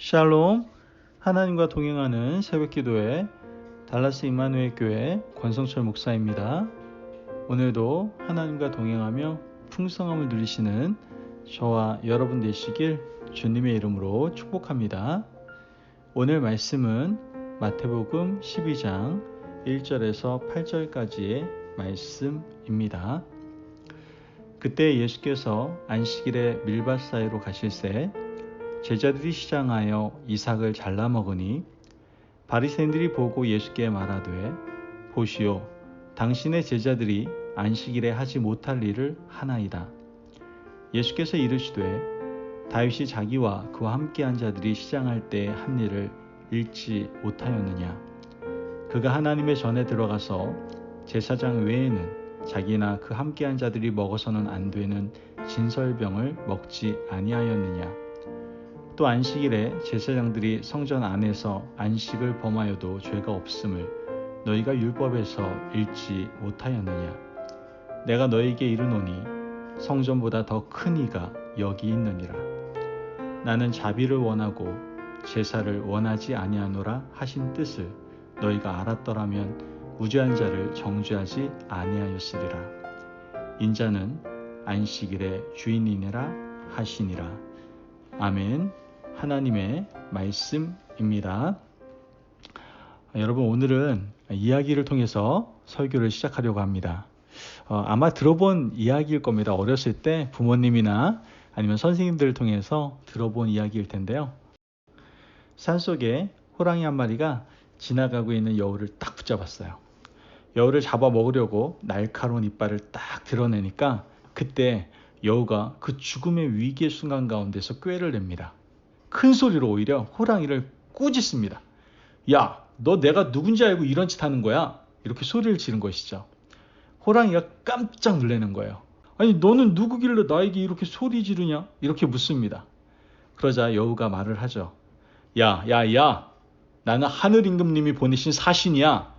샬롬, 하나님과 동행하는 새벽기도회 달라스 임마누엘 교회 권성철 목사입니다. 오늘도 하나님과 동행하며 풍성함을 누리시는 저와 여러분 되시길 주님의 이름으로 축복합니다. 오늘 말씀은 마태복음 12장 1절에서 8절까지의 말씀입니다. 그때 예수께서 안식일에 밀밭 사이로 가실새 제자들이 시장하여 이삭을 잘라 먹으니 바리새인들이 보고 예수께 말하되 보시오, 당신의 제자들이 안식일에 하지 못할 일을 하나이다. 예수께서 이르시되 다윗이 자기와 그와 함께한 자들이 시장할 때 한 일을 읽지 못하였느냐. 그가 하나님의 전에 들어가서 제사장 외에는 자기나 그 함께한 자들이 먹어서는 안 되는 진설병을 먹지 아니하였느냐. 또 안식일에 제사장들이 성전 안에서 안식을 범하여도 죄가 없음을 너희가 율법에서 읽지 못하였느냐. 내가 너희에게 이르노니 성전보다 더 큰 이가 여기 있느니라. 나는 자비를 원하고 제사를 원하지 아니하노라 하신 뜻을 너희가 알았더라면 무죄한 자를 정죄하지 아니하였으리라. 인자는 안식일의 주인이니라 하시니라. 아멘. 하나님의 말씀입니다. 여러분, 오늘은 이야기를 통해서 설교를 시작하려고 합니다. 아마 들어본 이야기일 겁니다. 어렸을 때 부모님이나 아니면 선생님들을 통해서 들어본 이야기일 텐데요. 산속에 호랑이 한 마리가 지나가고 있는 여우를 딱 붙잡았어요. 여우를 잡아 먹으려고 날카로운 이빨을 딱 드러내니까 그때 여우가 그 죽음의 위기의 순간 가운데서 꾀를 냅니다. 큰 소리로 오히려 호랑이를 꾸짖습니다. 야, 너 내가 누군지 알고 이런 짓 하는 거야? 이렇게 소리를 지른 것이죠. 호랑이가 깜짝 놀라는 거예요. 아니, 너는 누구길래 나에게 이렇게 소리 지르냐? 이렇게 묻습니다. 그러자 여우가 말을 하죠. 야, 나는 하늘임금님이 보내신 사신이야.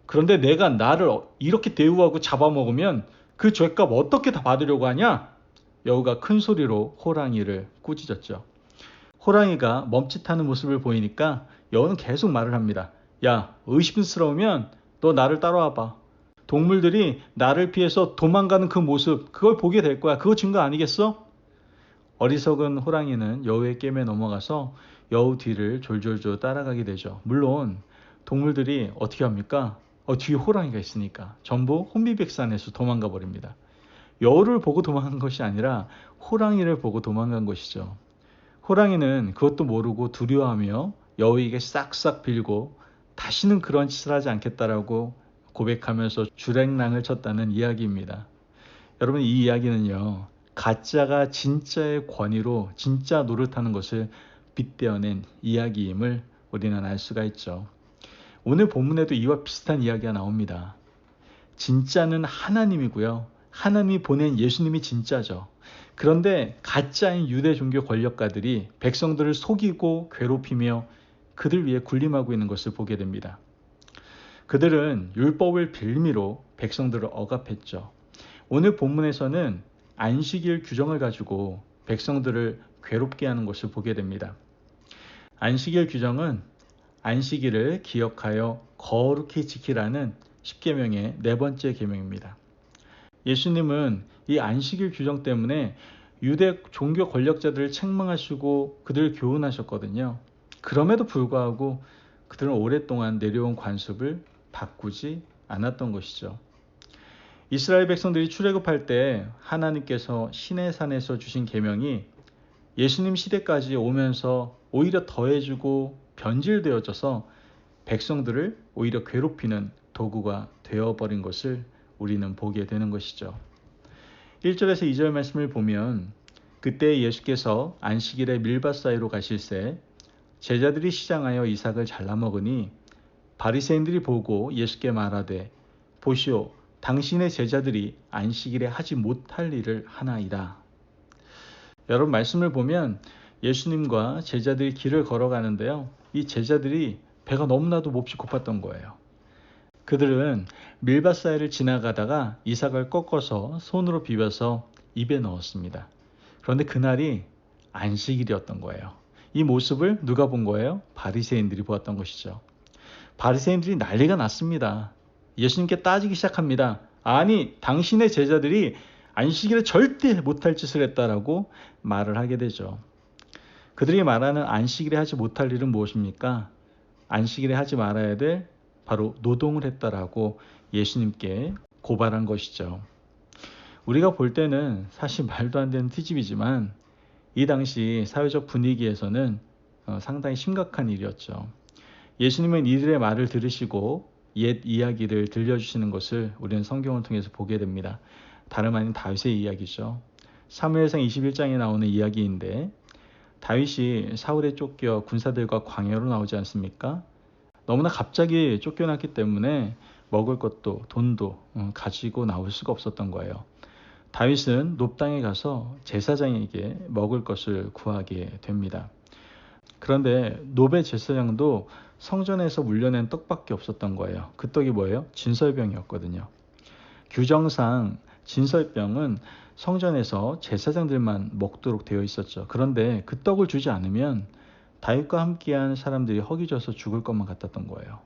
그런데 내가 나를 이렇게 대우하고 잡아먹으면 그 죄값 어떻게 다 받으려고 하냐? 여우가 큰 소리로 호랑이를 꾸짖었죠. 호랑이가 멈칫하는 모습을 보이니까 여우는 계속 말을 합니다. 야, 의심스러우면 너 나를 따라와봐. 동물들이 나를 피해서 도망가는 그 모습, 그걸 보게 될 거야. 그거 증거 아니겠어? 어리석은 호랑이는 여우의 깸에 넘어가서 여우 뒤를 졸졸졸 따라가게 되죠. 물론 동물들이 어떻게 합니까? 뒤에 호랑이가 있으니까 전부 혼비백산해서 도망가 버립니다. 여우를 보고 도망간 것이 아니라 호랑이를 보고 도망간 것이죠. 호랑이는 그것도 모르고 두려워하며 여우에게 싹싹 빌고 다시는 그런 짓을 하지 않겠다라고 고백하면서 주랭랑을 쳤다는 이야기입니다. 여러분, 이 이야기는요, 가짜가 진짜의 권위로 진짜 노릇하는 것을 빗대어낸 이야기임을 우리는 알 수가 있죠. 오늘 본문에도 이와 비슷한 이야기가 나옵니다. 진짜는 하나님이고요. 하나님이 보낸 예수님이 진짜죠. 그런데 가짜인 유대 종교 권력가들이 백성들을 속이고 괴롭히며 그들 위해 군림하고 있는 것을 보게 됩니다. 그들은 율법을 빌미로 백성들을 억압했죠. 오늘 본문에서는 안식일 규정을 가지고 백성들을 괴롭게 하는 것을 보게 됩니다. 안식일 규정은 안식일을 기억하여 거룩히 지키라는 십계명의 네 번째 계명입니다. 예수님은 이 안식일 규정 때문에 유대 종교 권력자들을 책망하시고 그들을 교훈하셨거든요. 그럼에도 불구하고 그들은 오랫동안 내려온 관습을 바꾸지 않았던 것이죠. 이스라엘 백성들이 출애굽할 때 하나님께서 시내산에서 주신 계명이 예수님 시대까지 오면서 오히려 더해지고 변질되어져서 백성들을 오히려 괴롭히는 도구가 되어버린 것을 우리는 보게 되는 것이죠. 1절에서 2절 말씀을 보면 그때 예수께서 안식일에 밀밭 사이로 가실새 제자들이 시장하여 이삭을 잘라 먹으니 바리새인들이 보고 예수께 말하되 보시오, 당신의 제자들이 안식일에 하지 못할 일을 하나이다. 여러분, 말씀을 보면 예수님과 제자들이 길을 걸어가는데요. 이 제자들이 배가 너무나도 몹시 고팠던 거예요. 그들은 밀밭 사이를 지나가다가 이삭을 꺾어서 손으로 비벼서 입에 넣었습니다. 그런데 그날이 안식일이었던 거예요. 이 모습을 누가 본 거예요? 바리새인들이 보았던 것이죠. 바리새인들이 난리가 났습니다. 예수님께 따지기 시작합니다. 아니, 당신의 제자들이 안식일에 절대 못할 짓을 했다라고 말을 하게 되죠. 그들이 말하는 안식일에 하지 못할 일은 무엇입니까? 안식일에 하지 말아야 될 바로 노동을 했다라고 예수님께 고발한 것이죠. 우리가 볼 때는 사실 말도 안 되는 트집이지만 이 당시 사회적 분위기에서는 상당히 심각한 일이었죠. 예수님은 이들의 말을 들으시고 옛 이야기를 들려주시는 것을 우리는 성경을 통해서 보게 됩니다. 다름 아닌 다윗의 이야기죠. 사무엘상 21장에 나오는 이야기인데 다윗이 사울에 쫓겨 군사들과 광야로 나오지 않습니까? 너무나 갑자기 쫓겨났기 때문에 먹을 것도 돈도 가지고 나올 수가 없었던 거예요. 다윗은 놉당에 가서 제사장에게 먹을 것을 구하게 됩니다. 그런데 놉의 제사장도 성전에서 물려낸 떡밖에 없었던 거예요. 그 떡이 뭐예요? 진설병이었거든요. 규정상 진설병은 성전에서 제사장들만 먹도록 되어 있었죠. 그런데 그 떡을 주지 않으면 다윗과 함께한 사람들이 허기져서 죽을 것만 같았던 거예요.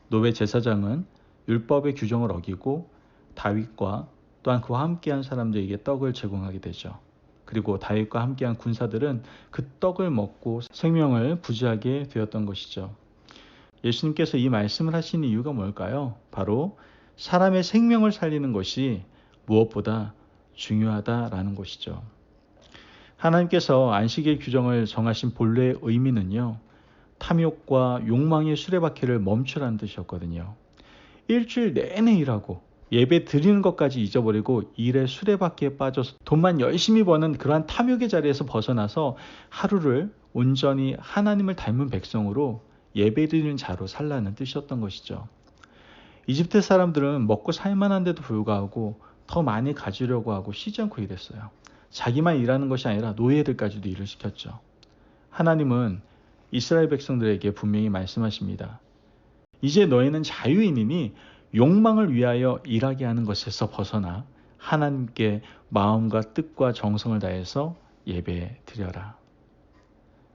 놉의 제사장은 율법의 규정을 어기고 다윗과 또한 그와 함께한 사람들에게 떡을 제공하게 되죠. 그리고 다윗과 함께한 군사들은 그 떡을 먹고 생명을 부지하게 되었던 것이죠. 예수님께서 이 말씀을 하신 이유가 뭘까요? 바로 사람의 생명을 살리는 것이 무엇보다 중요하다라는 것이죠. 하나님께서 안식일 규정을 정하신 본래의 의미는요, 탐욕과 욕망의 수레바퀴를 멈추라는 뜻이었거든요. 일주일 내내 일하고 예배 드리는 것까지 잊어버리고 일의 수레바퀴에 빠져서 돈만 열심히 버는 그러한 탐욕의 자리에서 벗어나서 하루를 온전히 하나님을 닮은 백성으로 예배 드리는 자로 살라는 뜻이었던 것이죠. 이집트 사람들은 먹고 살만한데도 불구하고 더 많이 가지려고 하고 쉬지 않고 일했어요. 자기만 일하는 것이 아니라 노예들까지도 일을 시켰죠. 하나님은 이스라엘 백성들에게 분명히 말씀하십니다. 이제 너희는 자유인이니 욕망을 위하여 일하게 하는 것에서 벗어나 하나님께 마음과 뜻과 정성을 다해서 예배 드려라.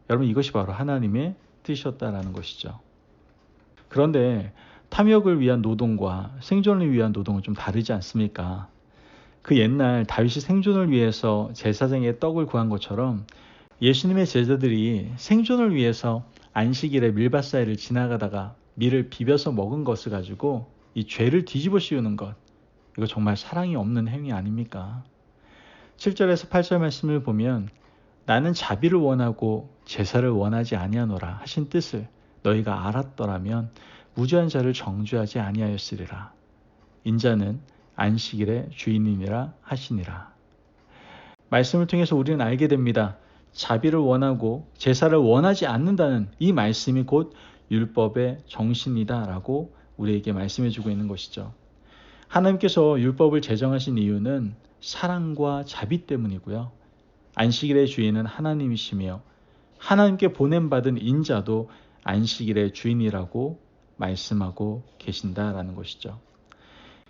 여러분, 이것이 바로 하나님의 뜻이었다라는 것이죠. 그런데 탐욕을 위한 노동과 생존을 위한 노동은 좀 다르지 않습니까? 그 옛날 다윗이 생존을 위해서 제사장의 떡을 구한 것처럼 예수님의 제자들이 생존을 위해서 안식일에 밀밭 사이를 지나가다가 밀을 비벼서 먹은 것을 가지고 이 죄를 뒤집어 씌우는 것, 이거 정말 사랑이 없는 행위 아닙니까? 7절에서 8절 말씀을 보면 나는 자비를 원하고 제사를 원하지 아니하노라 하신 뜻을 너희가 알았더라면 무죄한 자를 정죄하지 아니하였으리라. 인자는 안식일의 주인이니라 하시니라. 말씀을 통해서 우리는 알게 됩니다. 자비를 원하고 제사를 원하지 않는다는 이 말씀이 곧 율법의 정신이다라고 우리에게 말씀해주고 있는 것이죠. 하나님께서 율법을 제정하신 이유는 사랑과 자비 때문이고요. 안식일의 주인은 하나님이시며 하나님께 보냄받은 인자도 안식일의 주인이라고 말씀하고 계신다라는 것이죠.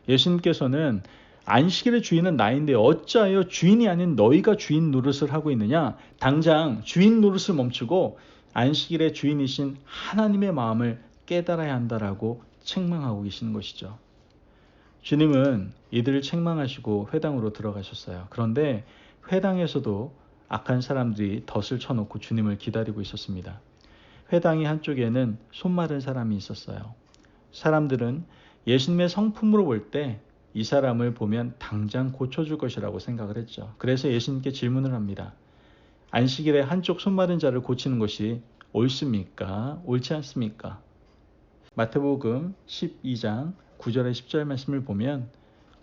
예수님께서는 안식일의 주인은 나인데 어찌하여 주인이 아닌 너희가 주인 노릇을 하고 있느냐? 당장 주인 노릇을 멈추고 안식일의 주인이신 하나님의 마음을 깨달아야 한다라고 책망하고 계시는 것이죠. 주님은 이들을 책망하시고 회당으로 들어가셨어요. 그런데 회당에서도 악한 사람들이 덫을 쳐놓고 주님을 기다리고 있었습니다. 회당의 한쪽에는 손 마른 사람이 있었어요. 사람들은 예수님의 성품으로 볼 때 이 사람을 보면 당장 고쳐줄 것이라고 생각을 했죠. 그래서 예수님께 질문을 합니다. 안식일에 한쪽 손 마른 자를 고치는 것이 옳습니까? 옳지 않습니까? 마태복음 12장 9절에 10절 말씀을 보면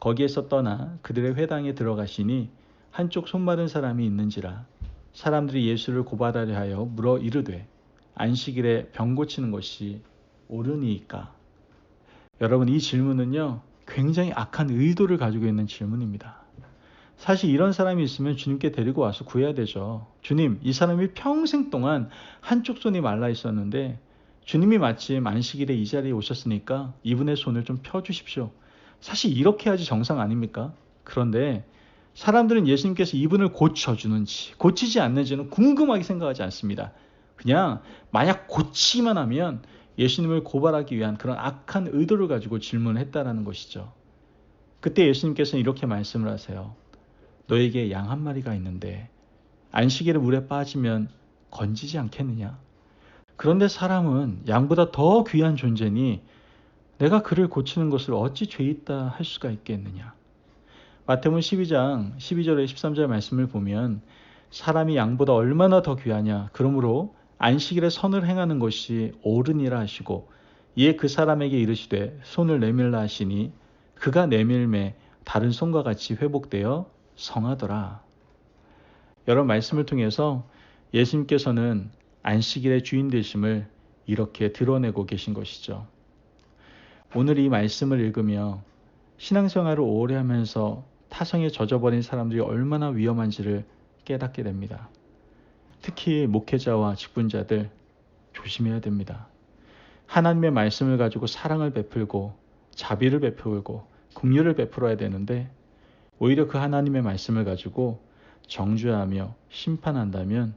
거기에서 떠나 그들의 회당에 들어가시니 한쪽 손 마른 사람이 있는지라 사람들이 예수를 고발하려 하여 물어 이르되 안식일에 병 고치는 것이 옳으니이까? 여러분, 이 질문은요 굉장히 악한 의도를 가지고 있는 질문입니다. 사실 이런 사람이 있으면 주님께 데리고 와서 구해야 되죠. 주님, 이 사람이 평생 동안 한쪽 손이 말라 있었는데 주님이 마침 안식일에 이 자리에 오셨으니까 이분의 손을 좀 펴주십시오. 사실 이렇게 하지 정상 아닙니까? 그런데 사람들은 예수님께서 이분을 고쳐주는지 고치지 않는지는 궁금하게 생각하지 않습니다. 그냥 만약 고치기만 하면 예수님을 고발하기 위한 그런 악한 의도를 가지고 질문했다라는 것이죠. 그때 예수님께서는 이렇게 말씀을 하세요. 너에게 양 한 마리가 있는데 안식일에 물에 빠지면 건지지 않겠느냐? 그런데 사람은 양보다 더 귀한 존재니 내가 그를 고치는 것을 어찌 죄 있다 할 수가 있겠느냐? 마태복음 12장 12절에 13절 말씀을 보면 사람이 양보다 얼마나 더 귀하냐? 그러므로 안식일에 선을 행하는 것이 옳으니라 하시고 이에 그 사람에게 이르시되 손을 내밀라 하시니 그가 내밀매 다른 손과 같이 회복되어 성하더라. 여러 말씀을 통해서 예수님께서는 안식일의 주인 되심을 이렇게 드러내고 계신 것이죠. 오늘 이 말씀을 읽으며 신앙생활을 오래 하면서 타성에 젖어버린 사람들이 얼마나 위험한지를 깨닫게 됩니다. 특히 목회자와 직분자들 조심해야 됩니다. 하나님의 말씀을 가지고 사랑을 베풀고 자비를 베풀고 긍휼을 베풀어야 되는데 오히려 그 하나님의 말씀을 가지고 정죄하며 심판한다면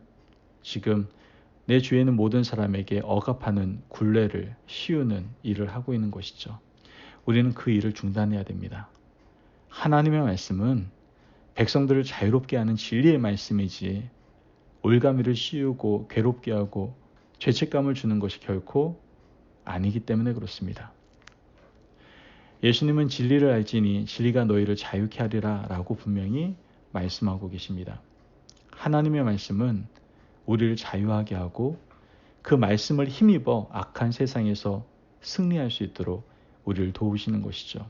지금 내 주위에는 모든 사람에게 억압하는 굴레를 씌우는 일을 하고 있는 것이죠. 우리는 그 일을 중단해야 됩니다. 하나님의 말씀은 백성들을 자유롭게 하는 진리의 말씀이지 올가미를 씌우고 괴롭게 하고 죄책감을 주는 것이 결코 아니기 때문에 그렇습니다. 예수님은 진리를 알지니 진리가 너희를 자유케 하리라 라고 분명히 말씀하고 계십니다. 하나님의 말씀은 우리를 자유하게 하고 그 말씀을 힘입어 악한 세상에서 승리할 수 있도록 우리를 도우시는 것이죠.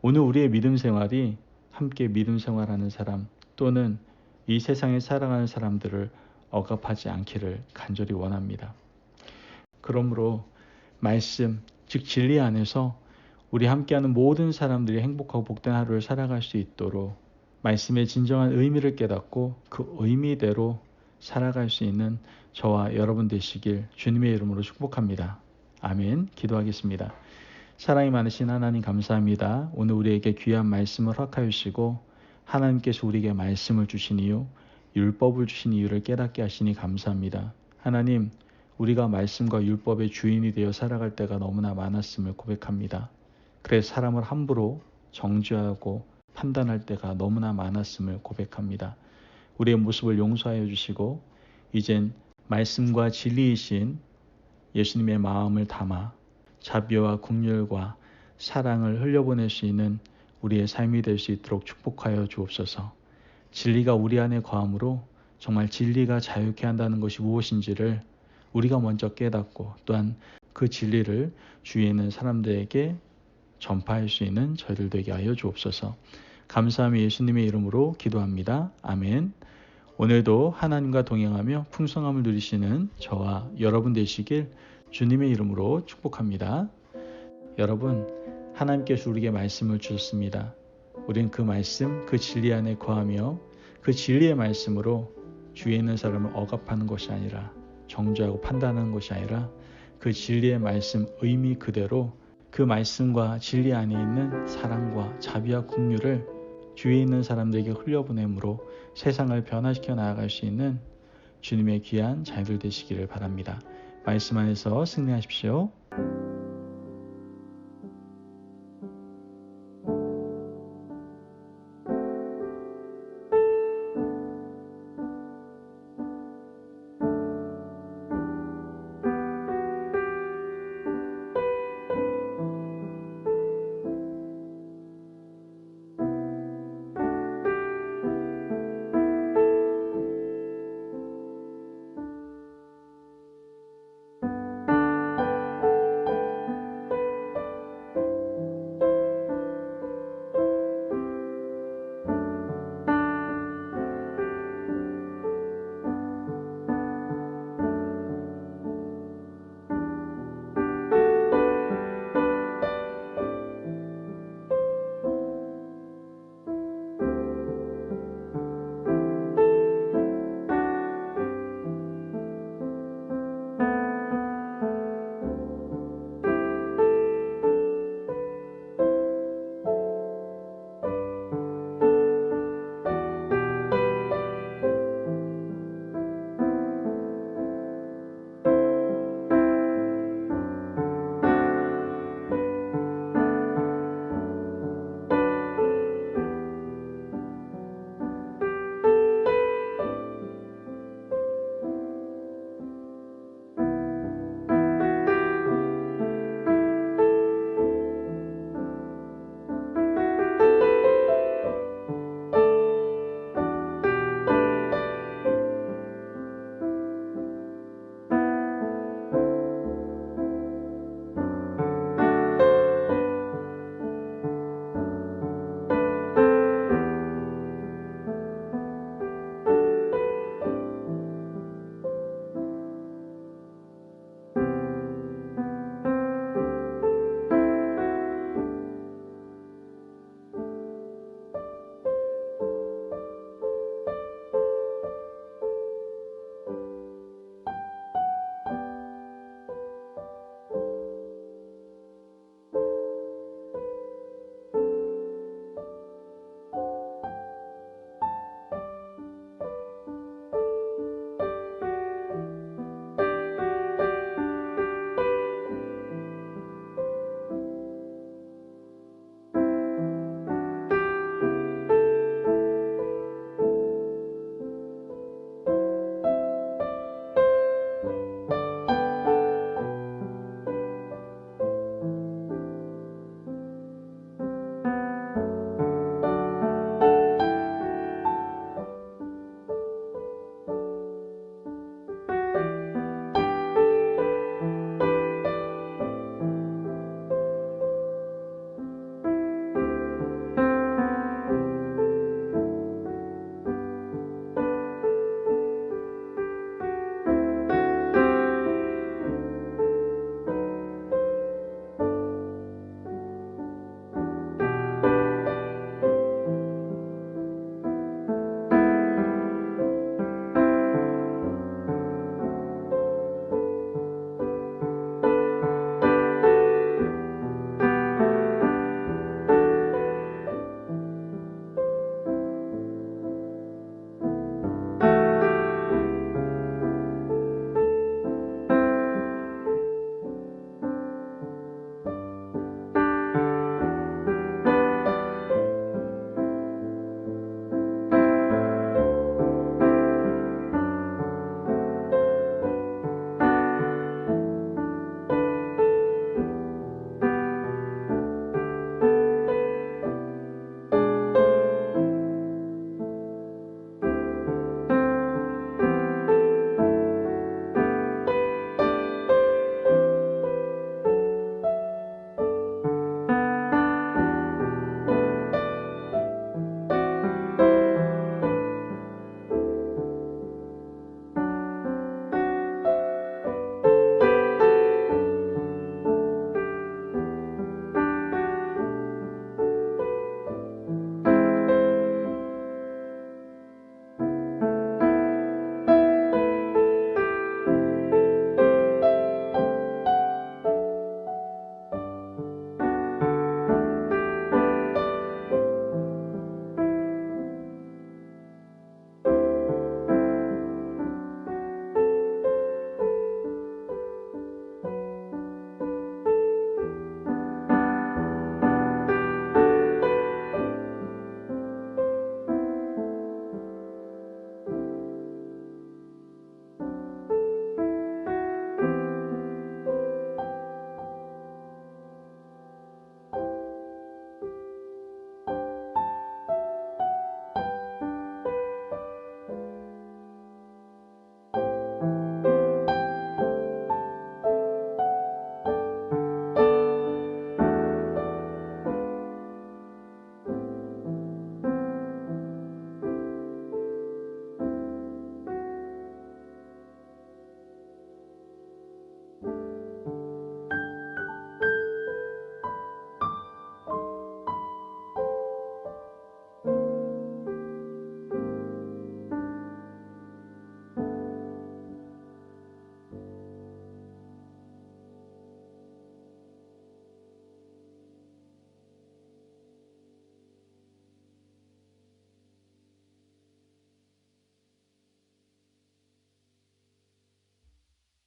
오늘 우리의 믿음 생활이 함께 믿음 생활하는 사람 또는 이 세상에 살아가는 사람들을 억압하지 않기를 간절히 원합니다. 그러므로 말씀, 즉 진리 안에서 우리 함께하는 모든 사람들이 행복하고 복된 하루를 살아갈 수 있도록 말씀의 진정한 의미를 깨닫고 그 의미대로 살아갈 수 있는 저와 여러분 되시길 주님의 이름으로 축복합니다. 아멘. 기도하겠습니다. 사랑이 많으신 하나님 감사합니다. 오늘 우리에게 귀한 말씀을 허락하여 주시고 하나님께서 우리에게 말씀을 주신 이유, 율법을 주신 이유를 깨닫게 하시니 감사합니다. 하나님, 우리가 말씀과 율법의 주인이 되어 살아갈 때가 너무나 많았음을 고백합니다. 그래서 사람을 함부로 정죄하고 판단할 때가 너무나 많았음을 고백합니다. 우리의 모습을 용서하여 주시고 이젠 말씀과 진리이신 예수님의 마음을 담아 자비와 긍휼과 사랑을 흘려보낼 수 있는 우리의 삶이 될 수 있도록 축복하여 주옵소서. 진리가 우리 안에 거함으로 정말 진리가 자유케 한다는 것이 무엇인지를 우리가 먼저 깨닫고 또한 그 진리를 주위에 있는 사람들에게 전파할 수 있는 저희들 되게 하여 주옵소서. 감사하며 예수님의 이름으로 기도합니다. 아멘. 오늘도 하나님과 동행하며 풍성함을 누리시는 저와 여러분 되시길 주님의 이름으로 축복합니다. 여러분, 하나님께서 우리에게 말씀을 주셨습니다. 우리는 그 말씀, 그 진리 안에 거하며 그 진리의 말씀으로 주위에 있는 사람을 억압하는 것이 아니라 정죄하고 판단하는 것이 아니라 그 진리의 말씀 의미 그대로 그 말씀과 진리 안에 있는 사랑과 자비와 긍휼을 주위에 있는 사람들에게 흘려보내므로 세상을 변화시켜 나아갈 수 있는 주님의 귀한 자녀들 되시기를 바랍니다. 말씀 안에서 승리하십시오.